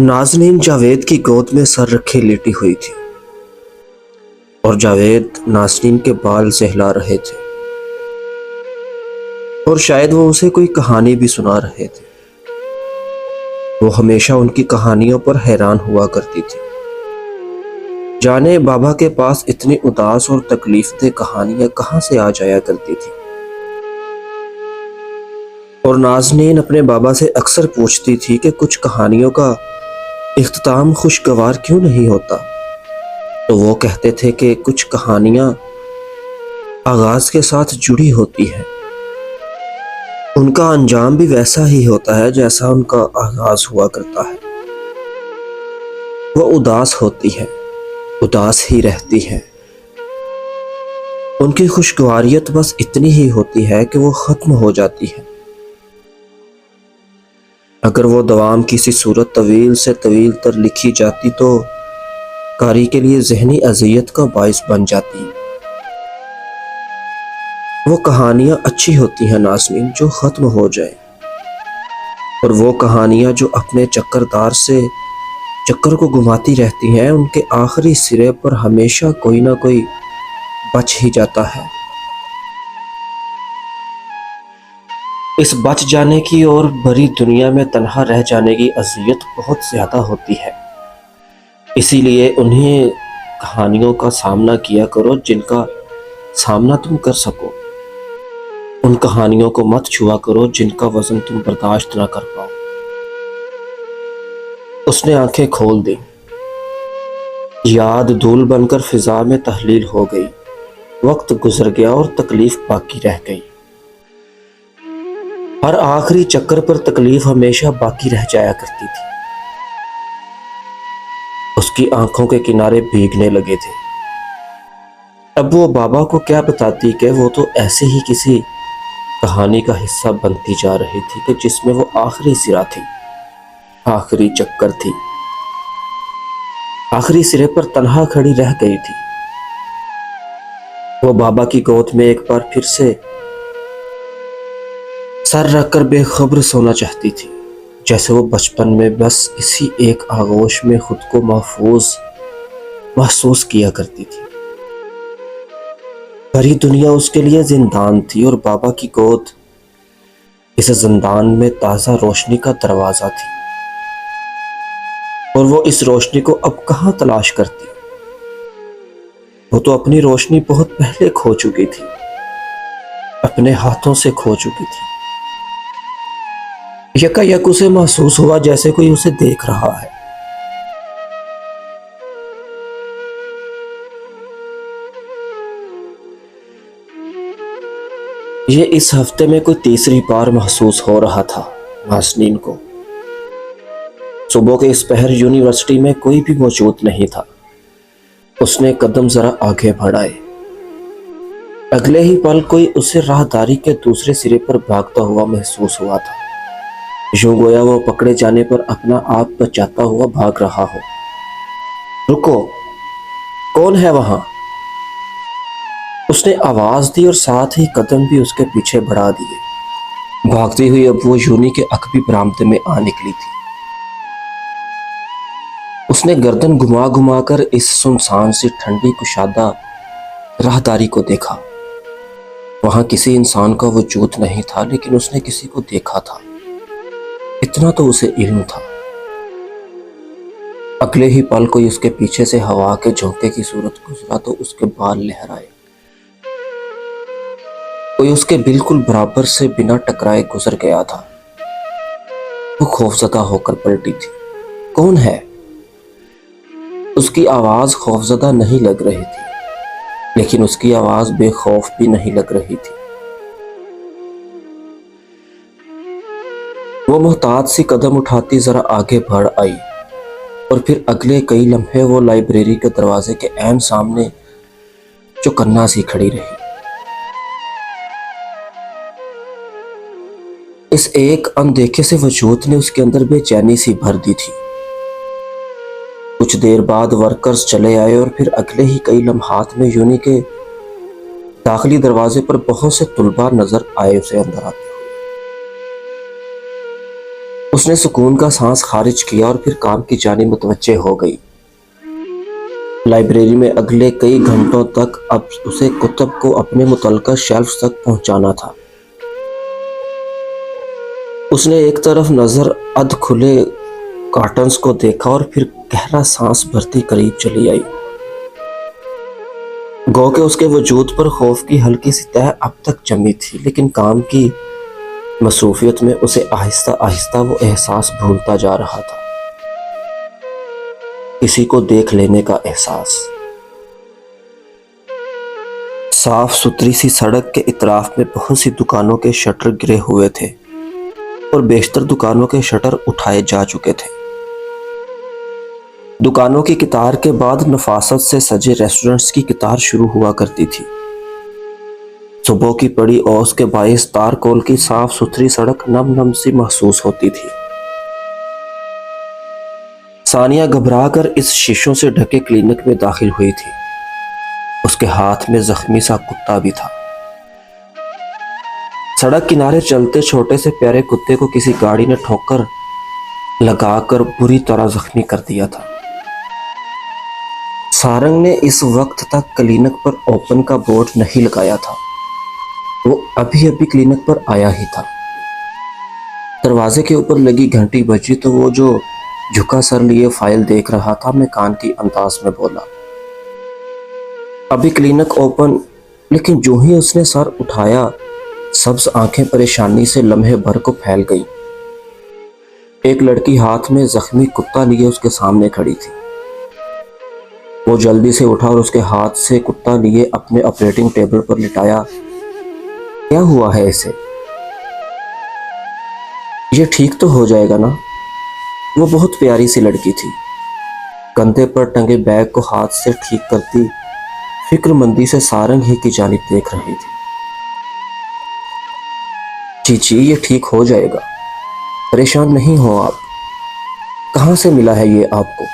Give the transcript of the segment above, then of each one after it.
نازنین جاوید کی گود میں سر رکھے لیٹی ہوئی تھی اور جاوید نازنین کے بال سہلا رہے تھے اور شاید وہ اسے کوئی کہانی بھی سنا رہے تھے۔ وہ ہمیشہ ان کی کہانیوں پر حیران ہوا کرتی تھی۔ جانے بابا کے پاس اتنی اداس اور تکلیف دہ کہانیاں کہاں سے آ جایا کرتی تھی، اور نازنین اپنے بابا سے اکثر پوچھتی تھی کہ کچھ کہانیوں کا اختتام خوشگوار کیوں نہیں ہوتا، تو وہ کہتے تھے کہ کچھ کہانیاں آغاز کے ساتھ جڑی ہوتی ہیں، ان کا انجام بھی ویسا ہی ہوتا ہے جیسا ان کا آغاز ہوا کرتا ہے۔ وہ اداس ہوتی ہیں، اداس ہی رہتی ہیں، ان کی خوشگواریت بس اتنی ہی ہوتی ہے کہ وہ ختم ہو جاتی ہے۔ اگر وہ دوام کسی صورت طویل سے طویل تر لکھی جاتی تو قاری کے لیے ذہنی اذیت کا باعث بن جاتی۔ وہ کہانیاں اچھی ہوتی ہیں نازنین جو ختم ہو جائیں، اور وہ کہانیاں جو اپنے چکردار سے چکر کو گھماتی رہتی ہیں ان کے آخری سرے پر ہمیشہ کوئی نہ کوئی بچ ہی جاتا ہے۔ اس بچ جانے کی اور بری دنیا میں تنہا رہ جانے کی اذیت بہت زیادہ ہوتی ہے، اسی لیے انہیں کہانیوں کا سامنا کیا کرو جن کا سامنا تم کر سکو، ان کہانیوں کو مت چھوا کرو جن کا وزن تم برداشت نہ کر پاؤ۔ اس نے آنکھیں کھول دیں، یاد دھول بن کر فضا میں تحلیل ہو گئی، وقت گزر گیا اور تکلیف باقی رہ گئی۔ ہر آخری چکر پر تکلیف ہمیشہ باقی رہ جایا کرتی تھی۔ اس کی آنکھوں کے کنارے بھیگنے لگے تھے۔ اب وہ بابا کو کیا بتاتی کہ وہ تو ایسے ہی کسی کہانی کا حصہ بنتی جا رہی تھی کہ جس میں وہ آخری سرا تھی، آخری چکر تھی، آخری سرے پر تنہا کھڑی رہ گئی تھی۔ وہ بابا کی گود میں ایک بار پھر سے سر رکھ کر بے خبر سونا چاہتی تھی، جیسے وہ بچپن میں بس اسی ایک آغوش میں خود کو محفوظ محسوس کیا کرتی تھی۔ بھری دنیا اس کے لیے زندان تھی اور بابا کی گود اس زندان میں تازہ روشنی کا دروازہ تھی، اور وہ اس روشنی کو اب کہاں تلاش کرتی؟ وہ تو اپنی روشنی بہت پہلے کھو چکی تھی، اپنے ہاتھوں سے کھو چکی تھی۔ یکا یک اسے محسوس ہوا جیسے کوئی اسے دیکھ رہا ہے۔ یہ اس ہفتے میں کوئی تیسری بار محسوس ہو رہا تھا نازنین کو۔ صبح کے اس پہر یونیورسٹی میں کوئی بھی موجود نہیں تھا۔ اس نے قدم ذرا آگے بڑھائے، اگلے ہی پل کوئی اسے راہداری کے دوسرے سرے پر بھاگتا ہوا محسوس ہوا تھا، یوں گویا وہ پکڑے جانے پر اپنا آپ بچاتا ہوا بھاگ رہا ہو۔ رکو، کون ہے وہاں؟ اس نے آواز دی اور ساتھ ہی قدم بھی اس کے پیچھے بڑھا دیے۔ بھاگتی ہوئی اب وہ یونی کے عقبی برآمدے میں آ نکلی تھی۔ اس نے گردن گھما گھما کر اس سنسان سی ٹھنڈی کشادہ راہداری کو دیکھا۔ وہاں کسی انسان کا وجود نہیں تھا، لیکن اس نے کسی کو دیکھا تھا، اتنا تو اسے علم تھا۔ اگلے ہی پل کوئی اس کے پیچھے سے ہوا کے جھونکے کی صورت گزرا تو اس کے بال لہرائے۔ کوئی اس کے بالکل برابر سے بنا ٹکرائے گزر گیا تھا۔ وہ خوفزدہ ہو کر پلٹی تھی۔ کون ہے؟ اس کی آواز خوفزدہ نہیں لگ رہی تھی، لیکن اس کی آواز بے خوف بھی نہیں لگ رہی تھی۔ وہ محتاط سی قدم اٹھاتی ذرا آگے بڑھ آئی، اور پھر اگلے کئی لمحے وہ لائبریری کے دروازے کے عین سامنے چوکنا سی کھڑی رہی۔ اس ایک اندیکھے سے وجود نے اس کے اندر بے چینی سی بھر دی تھی۔ کچھ دیر بعد ورکرز چلے آئے اور پھر اگلے ہی کئی لمحات میں یونی کے داخلی دروازے پر بہت سے طلباء نظر آئے اسے اندر آتے ہوئے۔ اس نے سکون کا سانس خارج کیا اور پھر کام کی جانب متوجہ ہو گئی۔ لائبریری میں اگلے کئی گھنٹوں تک اب اسے کتب کو اپنے متعلقہ شیلف تک پہنچانا تھا۔ اس نے ایک طرف نظر ادھ کھلے کارٹنز کو دیکھا اور پھر گہرا سانس بھرتی قریب چلی آئی۔ گو کہ اس کے وجود پر خوف کی ہلکی سی تہ اب تک جمی تھی، لیکن کام کی مصروفیت میں اسے آہستہ آہستہ وہ احساس بھولتا جا رہا تھا، کسی کو دیکھ لینے کا احساس۔ صاف ستھری سی سڑک کے اطراف میں بہت سی دکانوں کے شٹر گرے ہوئے تھے اور بیشتر دکانوں کے شٹر اٹھائے جا چکے تھے۔ دکانوں کی قطار کے بعد نفاست سے سجے ریسٹورنٹس کی قطار شروع ہوا کرتی تھی۔ صبح کی پڑی اوس کے باعث تارکول کی صاف ستھری سڑک نم نم سی محسوس ہوتی تھی۔ ثانیہ گھبرا کر اس شیشوں سے ڈھکے کلینک میں داخل ہوئی تھی۔ اس کے ہاتھ میں زخمی سا کتا بھی تھا۔ سڑک کنارے چلتے چھوٹے سے پیارے کتے کو کسی گاڑی نے ٹھوکر لگا کر بری طرح زخمی کر دیا تھا۔ سارنگ نے اس وقت تک کلینک پر اوپن کا بورڈ نہیں لگایا تھا۔ وہ ابھی ابھی کلینک پر آیا ہی تھا۔ دروازے کے اوپر لگی گھنٹی بجی تو وہ جو جھکا سر لیے فائل دیکھ رہا تھا میں کان کی انداز میں بولا، ابھی کلینک اوپن۔ لیکن جو ہی اس نے سر اٹھایا سبز آنکھیں پریشانی سے لمحے بھر کو پھیل گئی۔ ایک لڑکی ہاتھ میں زخمی کتا لیے اس کے سامنے کھڑی تھی۔ وہ جلدی سے اٹھا اور اس کے ہاتھ سے کتا لیے اپنے آپریٹنگ ٹیبل پر لٹایا۔ کیا ہوا ہے اسے؟ یہ ٹھیک تو ہو جائے گا نا؟ وہ بہت پیاری سی لڑکی تھی، کندھے پر ٹنگے بیگ کو ہاتھ سے ٹھیک کرتی فکر مندی سے سارنگ ہی کی جانب دیکھ رہی تھی۔ جی یہ ٹھیک ہو جائے گا، پریشان نہیں ہو آپ۔ کہاں سے ملا ہے یہ آپ کو؟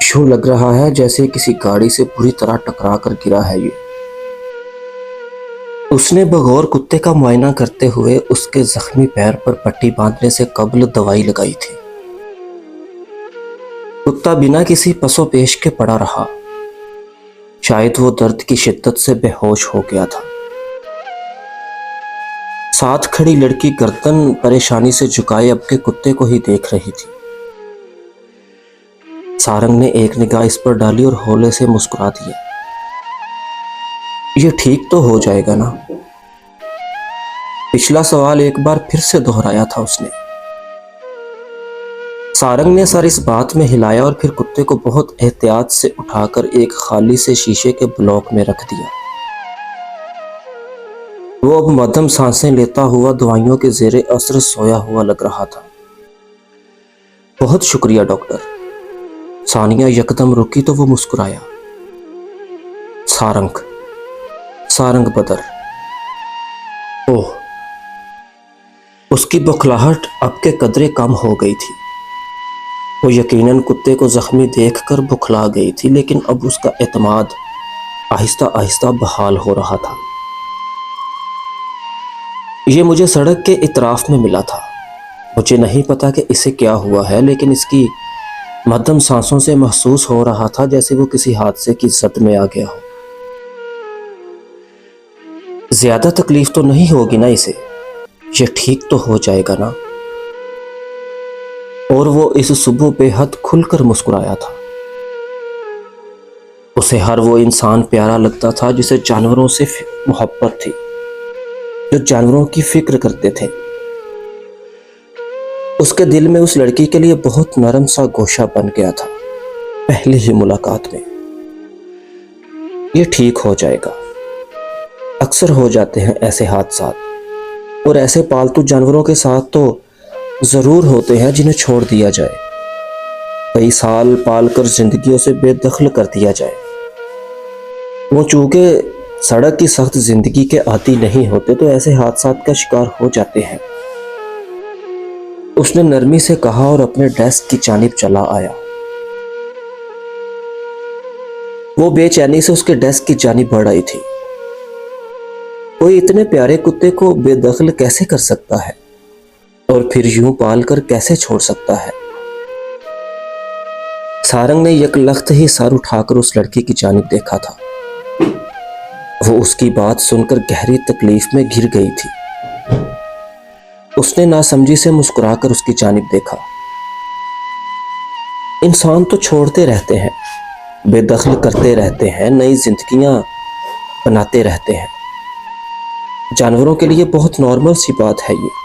یوں لگ رہا ہے جیسے کسی گاڑی سے بری طرح ٹکرا کر گرا ہے یہ۔ اس نے بغور کتے کا معائنہ کرتے ہوئے اس کے زخمی پیر پر پٹی باندھنے سے قبل دوائی لگائی تھی۔ کتا بنا کسی پس و پیش کے پڑا رہا، شاید وہ درد کی شدت سے بے ہوش ہو گیا تھا۔ ساتھ کھڑی لڑکی گردن پریشانی سے جھکائے اب کے کتے کو ہی دیکھ رہی تھی۔ سارنگ نے ایک نگاہ اس پر ڈالی اور ہولے سے مسکرا دیا۔ یہ ٹھیک تو ہو جائے گا نا؟ پچھلا سوال ایک بار پھر سے دہرایا تھا اس نے۔ سارنگ نے سر اس بات میں ہلایا اور پھر کتے کو بہت احتیاط سے اٹھا کر ایک خالی سے شیشے کے بلاک میں رکھ دیا۔ وہ اب مدھم سانسیں لیتا ہوا دوائیوں کے زیر اثر سویا ہوا لگ رہا تھا۔ بہت شکریہ ڈاکٹر۔ ثانیہ یکدم رکی تو وہ مسکرایا۔ سارنگ بدر۔ اوہ، اس کی بخلاہٹ اب کے قدرے کم ہو گئی تھی۔ وہ یقیناً کتے کو زخمی دیکھ کر بخلا گئی تھی، لیکن اب اس کا اعتماد آہستہ آہستہ بحال ہو رہا تھا۔ یہ مجھے سڑک کے اطراف میں ملا تھا۔ مجھے نہیں پتا کہ اسے کیا ہوا ہے، لیکن اس کی مدھم سانسوں سے محسوس ہو رہا تھا جیسے وہ کسی حادثے کی زد میں آ گیا ہو۔ زیادہ تکلیف تو نہیں ہوگی نا اسے؟ یہ ٹھیک تو ہو جائے گا نا؟ اور وہ اس صبح بے حد کھل کر مسکرایا تھا۔ اسے ہر وہ انسان پیارا لگتا تھا جسے جانوروں سے محبت تھی، جو جانوروں کی فکر کرتے تھے۔ اس کے دل میں اس لڑکی کے لیے بہت نرم سا گوشہ بن گیا تھا پہلی ہی ملاقات میں۔ یہ ٹھیک ہو جائے گا۔ اکثر ہو جاتے ہیں ایسے حادثات، اور ایسے پالتو جانوروں کے ساتھ تو ضرور ہوتے ہیں جنہیں چھوڑ دیا جائے، کئی سال پال کر زندگیوں سے بے دخل کر دیا جائے۔ وہ چونکہ سڑک کی سخت زندگی کے عادی نہیں ہوتے تو ایسے حادثات کا شکار ہو جاتے ہیں۔ اس نے نرمی سے کہا اور اپنے ڈیسک کی جانب چلا آیا۔ وہ بے چینی سے اس کے ڈیسک کی جانب بڑھ آئی تھی۔ کوئی اتنے پیارے کتے کو بے دخل کیسے کر سکتا ہے؟ اور پھر یوں پال کر کیسے چھوڑ سکتا ہے؟ سارنگ نے یک لخت ہی سر اٹھا کر اس لڑکی کی جانب دیکھا تھا۔ وہ اس کی بات سن کر گہری تکلیف میں گر گئی تھی۔ اس نے ناسمجھی سے مسکرا کر اس کی جانب دیکھا۔ انسان تو چھوڑتے رہتے ہیں، بے دخل کرتے رہتے ہیں، نئی زندگیاں بناتے رہتے ہیں۔ جانوروں کے لیے بہت نارمل سی بات ہے یہ۔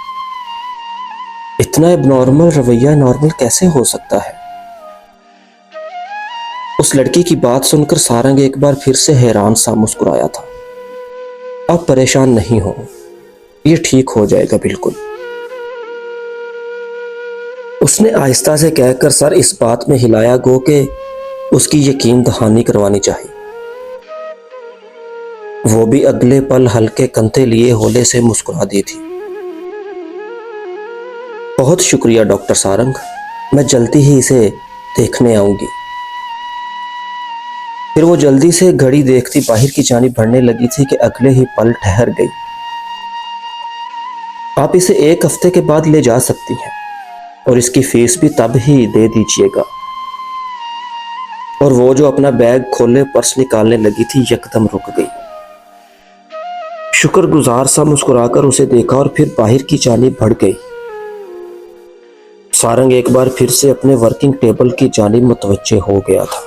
اتنا اب نارمل رویہ نارمل کیسے ہو سکتا ہے؟ اس لڑکی کی بات سن کر سارنگ ایک بار پھر سے حیران سا مسکرایا تھا۔ اب پریشان نہیں ہو، یہ ٹھیک ہو جائے گا بالکل۔ اس نے آہستہ سے کہہ کر سر اس بات میں ہلایا گو کہ اس کی یقین دہانی کروانی چاہیے۔ وہ بھی اگلے پل ہلکے کندھے لیے ہولے سے مسکرا دی تھی۔ بہت شکریہ ڈاکٹر سارنگ، میں جلدی ہی اسے دیکھنے آؤں گی۔ پھر وہ جلدی سے گھڑی دیکھتی باہر کی جانب بڑھنے لگی تھی کہ اگلے ہی پل ٹھہر گئی۔ آپ اسے 1 ہفتے کے بعد لے جا سکتی ہیں اور اس کی فیس بھی تب ہی دے دیجیے گا۔ اور وہ جو اپنا بیگ کھولے پرس نکالنے لگی تھی یکدم رک گئی۔ شکر گزار سا مسکرا کر اسے دیکھا اور پھر باہر کی جانب بڑھ گئی۔ سارنگ ایک بار پھر سے اپنے ورکنگ ٹیبل کی جانب متوجہ ہو گیا تھا۔